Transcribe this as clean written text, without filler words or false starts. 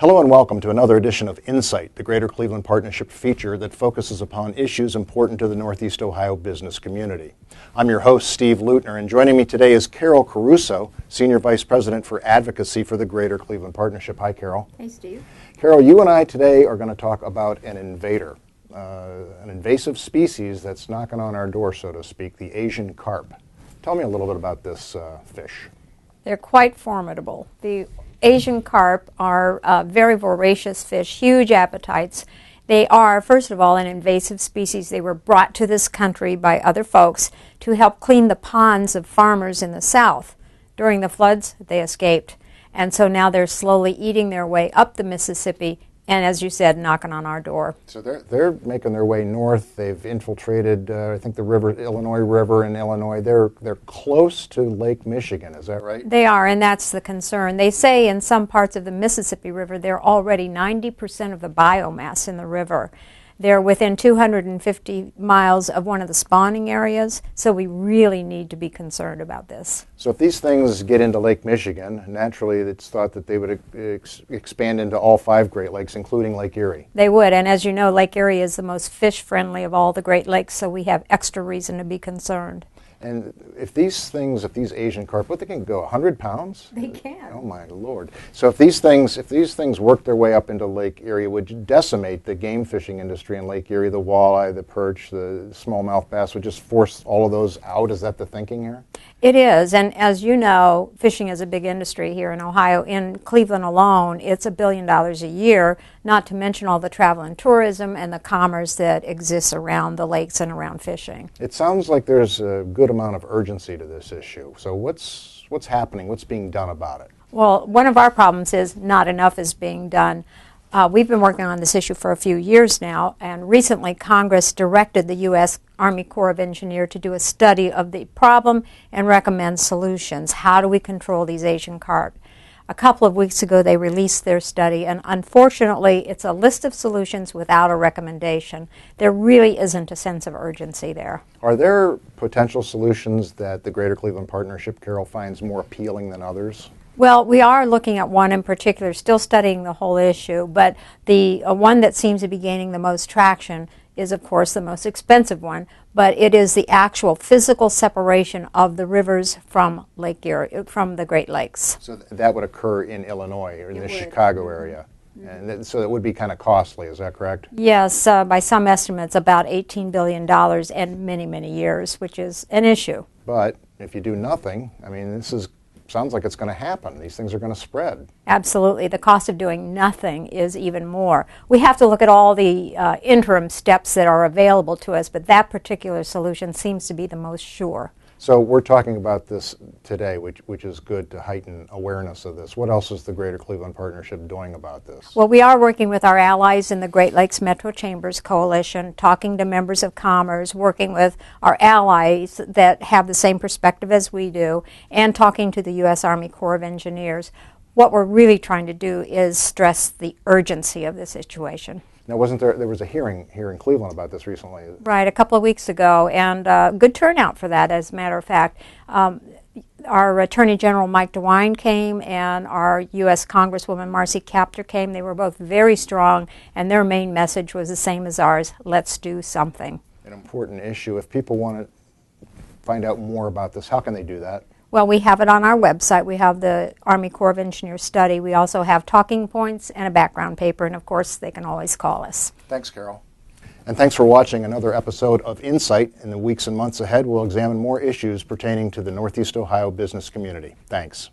Hello and welcome to another edition of Insight, the Greater Cleveland Partnership feature that focuses upon issues important to the Northeast Ohio business community. I'm your host, Steve Lutner, and joining me today is Carol Caruso, Senior Vice President for Advocacy for the Greater Cleveland Partnership. Hi, Carol. Hey, Steve. Carol, you and I today are going to talk about an invader, an invasive species that's knocking on our door, so to speak, the Asian carp. Tell me a little bit about this fish. They're quite formidable. The Asian carp are very voracious fish, huge appetites. They are, first of all, an invasive species. They were brought to this country by other folks to help clean the ponds of farmers in the south. During the floods, they escaped. And so now they're slowly eating their way up the Mississippi and, as you said, knocking on our door. So they're making their way north. They've infiltrated, I think, the Illinois River in Illinois. They're close to Lake Michigan. Is that right? They are, and that's the concern. They say in some parts of the Mississippi River, they're already 90% of the biomass in the river. They're within 250 miles of one of the spawning areas, so we really need to be concerned about this. So if these things get into Lake Michigan, naturally it's thought that they would expand into all 5 Great Lakes, including Lake Erie. They would, and as you know, Lake Erie is the most fish-friendly of all the Great Lakes, so we have extra reason to be concerned. And if these Asian carp, what, they can go 100 pounds? They can. Oh my Lord! So if these things work their way up into Lake Erie, it would decimate the game fishing industry in Lake Erie. The walleye, the perch, the smallmouth bass would just force all of those out. Is that the thinking here? It is, and as you know, fishing is a big industry here in Ohio. In Cleveland alone, it's $1 billion a year, not to mention all the travel and tourism and the commerce that exists around the lakes and around fishing. It sounds like there's a good amount of urgency to this issue. So what's happening? What's being done about it? Well, one of our problems is not enough is being done. We've been working on this issue for a few years now, and recently Congress directed the U.S. Army Corps of Engineers to do a study of the problem and recommend solutions. How do we control these Asian carp? A couple of weeks ago they released their study, and unfortunately it's a list of solutions without a recommendation. There really isn't a sense of urgency there. Are there potential solutions that the Greater Cleveland Partnership, Carol, finds more appealing than others? Well, we are looking at one in particular, still studying the whole issue, but the one that seems to be gaining the most traction is, of course, the most expensive one, but it is the actual physical separation of the rivers from Lake Erie, from the Great Lakes. So that would occur in Illinois or in the Chicago area. And so it would be kind of costly, is that correct? Yes, by some estimates about $18 billion and many, many years, which is an issue. But if you do nothing, I mean, sounds like it's going to happen. These things are going to spread. Absolutely. The cost of doing nothing is even more. We have to look at all the interim steps that are available to us, but that particular solution seems to be the most sure. So we're talking about this today, which is good to heighten awareness of this. What else is the Greater Cleveland Partnership doing about this? Well, we are working with our allies in the Great Lakes Metro Chambers Coalition, talking to members of commerce, working with our allies that have the same perspective as we do, and talking to the U.S. Army Corps of Engineers. What we're really trying to do is stress the urgency of the situation. Now, there was a hearing here in Cleveland about this recently? Right, a couple of weeks ago, and good turnout for that, as a matter of fact. Our Attorney General Mike DeWine came, and our U.S. Congresswoman Marcy Kaptur came. They were both very strong, and their main message was the same as ours: let's do something. An important issue. If people want to find out more about this, how can they do that? Well, we have it on our website. We have the Army Corps of Engineers study. We also have talking points and a background paper, and of course, they can always call us. Thanks, Carol. And thanks for watching another episode of Insight. In the weeks and months ahead, we'll examine more issues pertaining to the Northeast Ohio business community. Thanks.